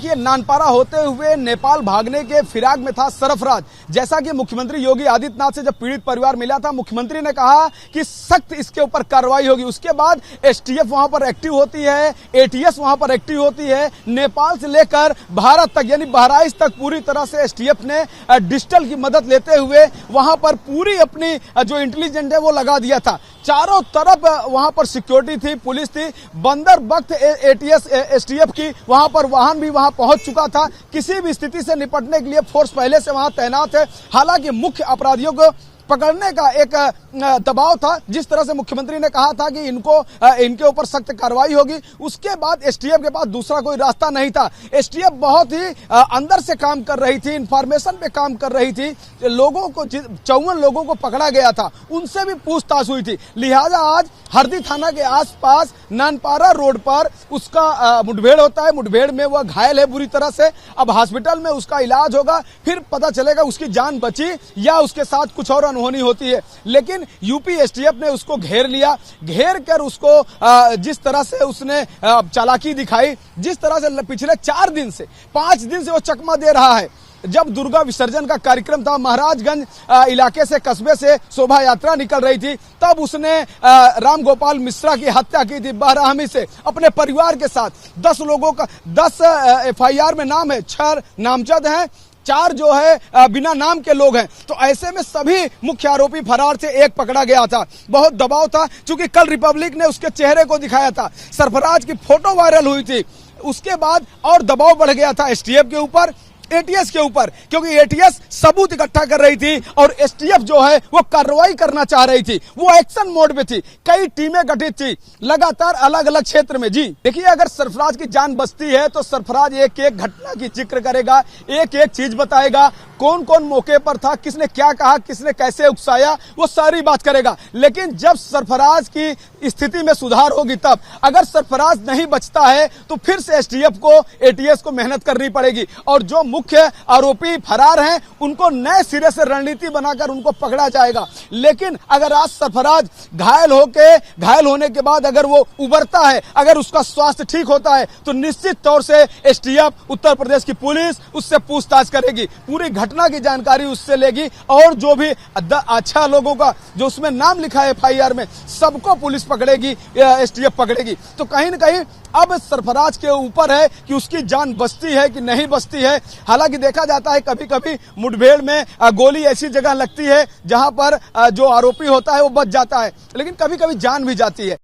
देखिए, नानपारा होते हुए नेपाल भागने के फिराक में था सरफराज। जैसा कि मुख्यमंत्री योगी आदित्यनाथ से जब पीड़ित परिवार मिला था, मुख्यमंत्री ने कहा कि सख्त इसके ऊपर कार्रवाई होगी। उसके बाद एसटीएफ वहां पर एक्टिव होती है, एटीएस वहां पर एक्टिव होती है। नेपाल से लेकर भारत तक यानी बहराइच तक पूरी तरह से एसटीएफ ने डिजिटल की मदद लेते हुए वहां पर पूरी अपनी जो इंटेलिजेंस है वो लगा दिया था। चारों तरफ वहां पर सिक्योरिटी थी, पुलिस थी। बंदर वक्त एटीएस एसटीएफ की वहां पर वाहन भी वहां पहुंच चुका था। किसी भी स्थिति से निपटने के लिए फोर्स पहले से वहां तैनात है। हालांकि मुख्य अपराधियों को पकड़ने का एक दबाव था। जिस तरह से मुख्यमंत्री ने कहा था कि इनके ऊपर सख्त कार्रवाई होगी, उसके बाद एसटीएफ के पास दूसरा कोई रास्ता नहीं था। एसटीएफ बहुत ही अंदर से काम कर रही थी, इंफॉर्मेशन पे काम कर रही थी। लोगों को 54 लोगों को पकड़ा गया था, उनसे भी पूछताछ हुई थी। लिहाजा आज हरदी थाना के आसपास नानपारा रोड पर उसका मुठभेड़ होता है। मुठभेड़ में वह घायल है बुरी तरह से। अब हॉस्पिटल में उसका इलाज होगा, फिर पता चलेगा उसकी जान बची या उसके साथ कुछ और अनहोनी होती है। लेकिन यूपी एसटीएफ ने उसको घेर लिया। घेर कर उसको जिस तरह से उसने चालाकी दिखाई, जिस तरह से पिछले 4 दिन से 5 दिन से वो चकमा दे रहा है। जब दुर्गा विसर्जन का कार्यक्रम था, महाराजगंज इलाके से, कस्बे से शोभा यात्रा निकल रही थी, तब उसने राम गोपाल मिश्रा की हत्या की थी बहरामी से अपने परिवार के साथ। 10 लोगों का 10 एफआईआर में नाम है, 6 नामजद हैं, 4 जो है बिना नाम के लोग हैं। तो ऐसे में सभी मुख्य आरोपी फरार थे, एक पकड़ा गया था। बहुत दबाव था, क्योंकि कल रिपब्लिक ने उसके चेहरे को दिखाया था, सरफराज की फोटो वायरल हुई थी। उसके बाद और दबाव बढ़ गया था एसटीएफ के ऊपर, एटीएस के ऊपर, क्योंकि एटीएस सबूत इकट्ठा कर रही थी और एसटीएफ जो है वो कार्रवाई करना चाह रही थी। वो एक्शन मोड में थी, कई टीमें गठित थी लगातार अलग अलग क्षेत्र में। जी देखिए, अगर सरफराज की जान बचती है तो सरफराज एक एक घटना की जिक्र करेगा, एक एक चीज बताएगा, कौन कौन मौके पर था, किसने क्या कहा, किसने कैसे उकसाया, वो सारी बात करेगा। लेकिन जब सरफराज की स्थिति में सुधार होगी तब, अगर सरफराज नहीं बचता है तो फिर से एसटीएफ को, एटीएस को मेहनत करनी पड़ेगी। और जो मुख्य आरोपी फरार हैं उनको नए सिरे से रणनीति बनाकर उनको पकड़ा जाएगा। लेकिन अगर आज सरफराज घायल होने के बाद अगर वो उबरता है, अगर उसका स्वास्थ्य ठीक होता है, तो निश्चित तौर से एसटीएफ, उत्तर प्रदेश की पुलिस उससे पूछताछ करेगी, पूरी घटना की जानकारी उससे लेगी और जो भी अच्छा लोगों का जो उसमें नाम लिखा है एफआईआर में, सबको पुलिस पकड़ेगी, एसटीएफ पकड़ेगी। तो कहीं न कहीं अब सरफराज के ऊपर है कि उसकी जान बचती है कि नहीं बचती है। हालांकि देखा जाता है कभी कभी मुठभेड़ में गोली ऐसी जगह लगती है जहां पर जो आरोपी होता है वो बच जाता है, लेकिन कभी कभी जान भी जाती है।